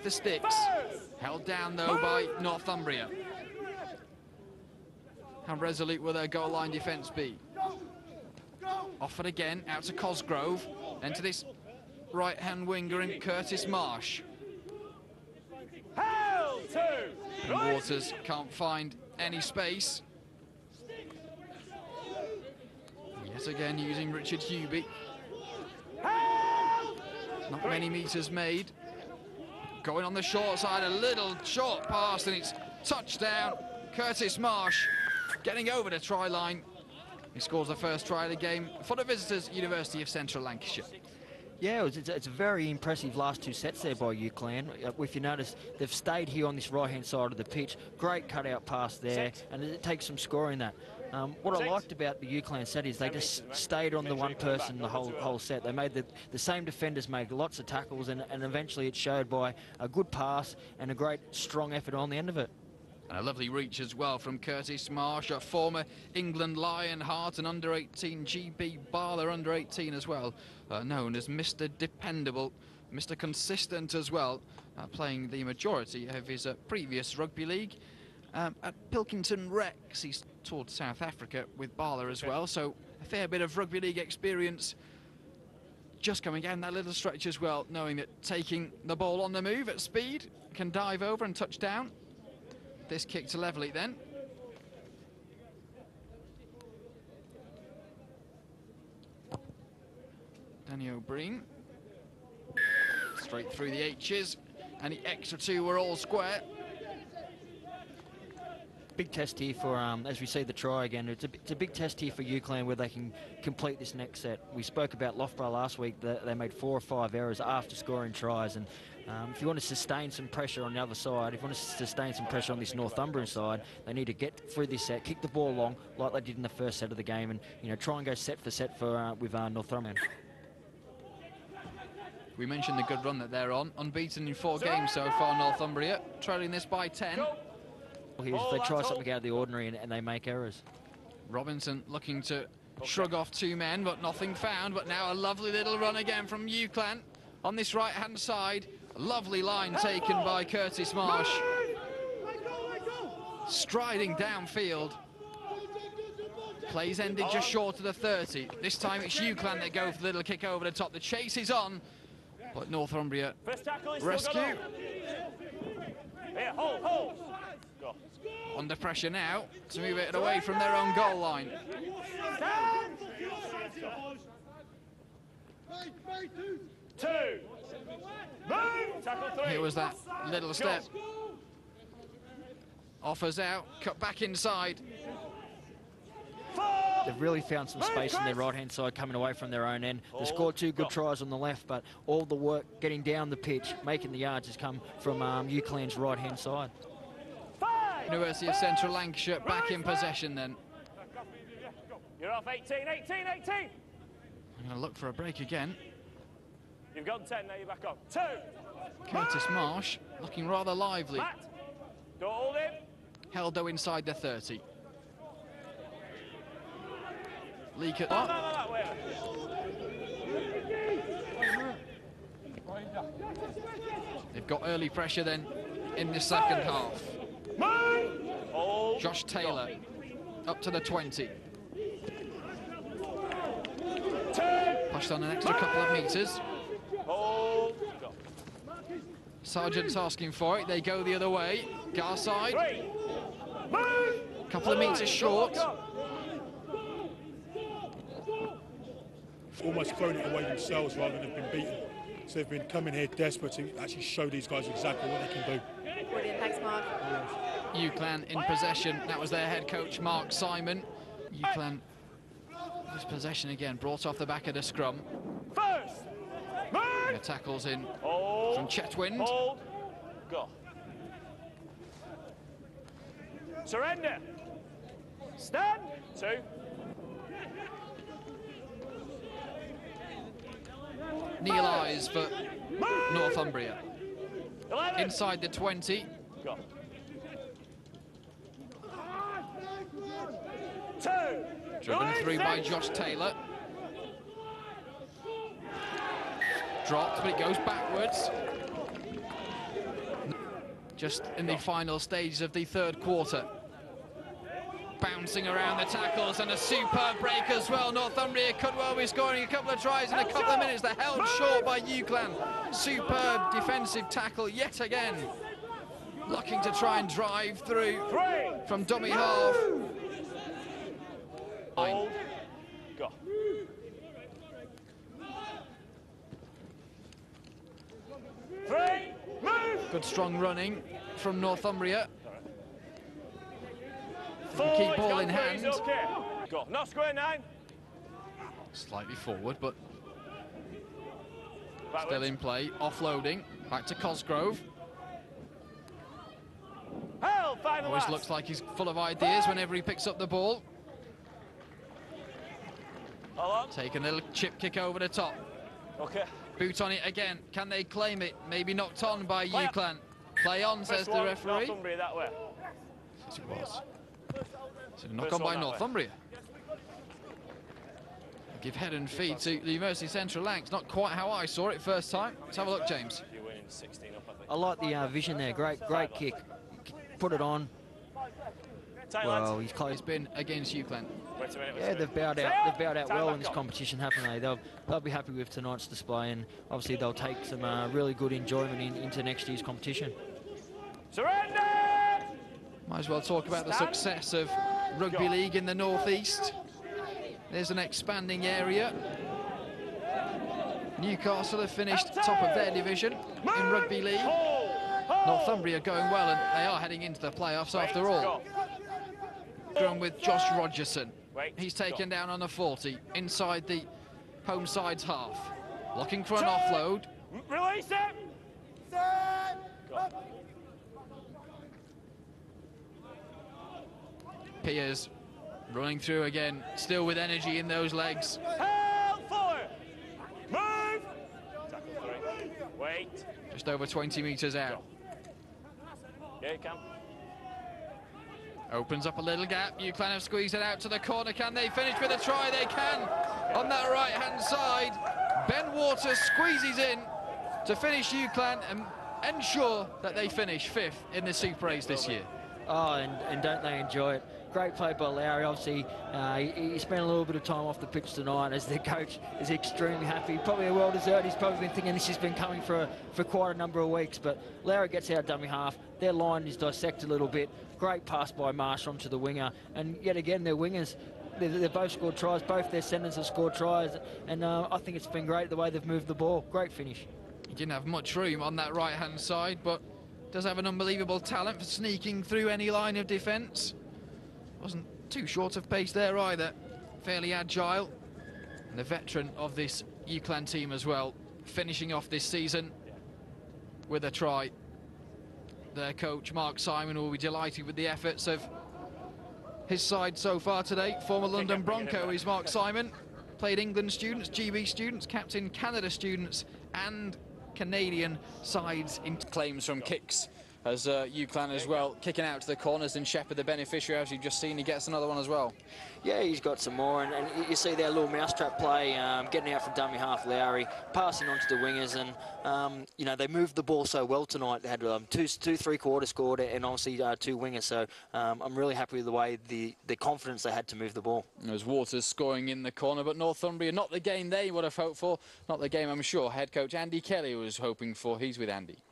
the sticks. Held down, though, by Northumbria. How resolute will their goal line defence be? Offered again, out to Cosgrove. Then to this right-hand winger in Kurtis Marsh. And Waters can't find any space. Yet again using Richard Hubie. Not many metres made. Going on the short side, a little short pass, and it's touchdown. Kurtis Marsh getting over the try line. He scores the first try of the game for the visitors, University of Central Lancashire. Yeah, it's a very impressive last two sets there by UCLAN. If you notice, they've stayed here on this right-hand side of the pitch. Great cut-out pass there, and it takes some scoring that. What I liked about the UCLAN set is they just stayed on the one person the whole set. They made the same defenders make lots of tackles, and eventually it showed by a good pass and a great strong effort on the end of it. And a lovely reach as well from Kurtis Marsh, a former England Lionheart and under-18 GB Barler under-18 as well, known as Mr. Dependable, Mr. Consistent as well, playing the majority of his previous rugby league. At Pilkington Rex, he's toured South Africa with Barler as well, so a fair bit of rugby league experience just coming down that little stretch as well, knowing that taking the ball on the move at speed can dive over and touch down. This kick to level it then. Danny O'Brien. Straight through the H's, and the extra two were all square. Big test here for, as we see the try again, it's a big test here for UCLAN where they can complete this next set. We spoke about Loughborough last week, they made 4 or 5 errors after scoring tries, and if you want to sustain some pressure on the other side, if you want to sustain some pressure on this Northumbrian side, they need to get through this set, kick the ball long like they did in the first set of the game, and try and go set for set for with Northumbria. We mentioned the good run that they're on, unbeaten in 4 games so far, Northumbria, trailing this by 10. Here's if they try something out of the ordinary and they make errors. Robinson looking to shrug off 2 men, but nothing found. But now a lovely little run again from UCLAN on this right-hand side. A lovely line taken by Kurtis Marsh. Striding downfield. Plays ended just short of the 30. This time it's UCLAN that go for the little kick over the top. The chase is on, but Northumbria rescue. Here, hold. Under pressure now to move it away from their own goal line. Here was that little step. Offers out, cut back inside. They've really found some space on their right-hand side coming away from their own end. They scored 2 good tries on the left, but all the work getting down the pitch, making the yards, has come from UCLAN's right-hand side. University of Central Lancashire back in possession then. You're off 18. I'm going to look for a break again. You've got 10, now you're back on. 2. Kurtis Marsh looking rather lively. Don't hold him. Held though inside the 30. Leak at They've got early pressure then in the second half. Josh Taylor up to the 20. Pushed on an extra couple of metres. Sargent's asking for it. They go the other way. Garside. Couple of metres short. Almost thrown it away themselves rather than have been beaten. So they've been coming here desperate to actually show these guys exactly what they can do. Brilliant, thanks Mark. UCLAN in possession. That was their head coach, Mark Simon. UCLAN was possession again, brought off the back of the scrum. The tackles in from Chetwynd. Go. Surrender. Stand. 2. Neil Eyes for Northumbria. 11. Inside the 20. Go. 2. Driven through by Josh Taylor. Dropped, but it goes backwards. just in the final stages of the third quarter. Bouncing around the tackles and a superb break as well. Northumbria could well be scoring a couple of tries in a couple of minutes. They're held short by UCLAN. Superb defensive tackle yet again. Looking to try and drive through from dummy half. Hold. Go. Three. Move. Good strong running from Northumbria. Forward, Keep ball in please, hand. okay. Go. Not square 9. Slightly forward, but Backwards. still in play. Offloading. Back to Cosgrove. Hell, final Always last. looks like he's full of ideas whenever he picks up the ball. Hold on. Take a little chip kick over the top. Okay. Boot on it again. Can they claim it? Maybe knocked on by Play UCLAN. Play on, says First the one, referee. Northumbria that way. Yes, it was. So knock First on by one that way. Northumbria. Give head and feet to the University Central Lancs. Not quite how I saw it first time. Let's have a look, James. You're winning 16 up, I think. I like the vision there. Great kick. Put it on. Tight Well, lads. he's close. It's been against UCLAN. Wait a minute. Yeah, they've bowed Stay out. up. They've bowed out Time well back in this up. competition, haven't they? They'll be happy with tonight's display, and obviously they'll take some really good enjoyment into next year's competition. Surrender! Might as well talk about the Stand. success of rugby league in the northeast. There's an expanding area. Newcastle have finished top of their division in rugby league. Hold. Hold. Northumbria going well, and they are heading into the playoffs after all. Going with Josh Rogerson. Wait, He's taken go. down on a 40 inside the home side's half. Looking for an offload. Release it! Go. Piers running through again, still with energy in those legs. Held forward! Move! Tackle 3. Wait. Just over 20 metres out. Yeah, you can. Opens up a little gap. UCLAN have squeezed it out to the corner. Can they finish with a try? They can. On that right-hand side, Ben Waters squeezes in to finish UCLAN and ensure that they finish 5th in the Super 8s this year. Oh, and don't they enjoy it? Great play by Lowry. Obviously, he spent a little bit of time off the pitch tonight, as the coach is extremely happy. Probably a well-deserved. He's probably been thinking this has been coming for quite a number of weeks. But Lowry gets out dummy half. Their line is dissected a little bit. Great pass by Marsh onto the winger. And yet again, their wingers, they've both scored tries. Both their centres have scored tries. And I think it's been great the way they've moved the ball. Great finish. He didn't have much room on that right-hand side, but does have an unbelievable talent for sneaking through any line of defence. Wasn't too short of pace there either. Fairly agile. And the veteran of this UCLAN team as well, finishing off this season with a try. Their coach, Mark Simon, will be delighted with the efforts of his side so far today. Former London Bronco is Mark Simon. Played England students, GB students, captain Canada students, and Canadian sides in claims from kicks, as UCLAN as well, kicking out to the corners, and Shepherd, the beneficiary, as you've just seen, he gets another one as well. Yeah, he's got some more, and you see their little mousetrap play, getting out from dummy half Lowry, passing on to the wingers, and you know, they moved the ball so well tonight. They had two three-quarter scored, and obviously 2 wingers, so I'm really happy with the way the confidence they had to move the ball. There's Waters scoring in the corner, but Northumbria, not the game they would have hoped for, not the game I'm sure head coach Andy Kelly was hoping for. He's with Andy.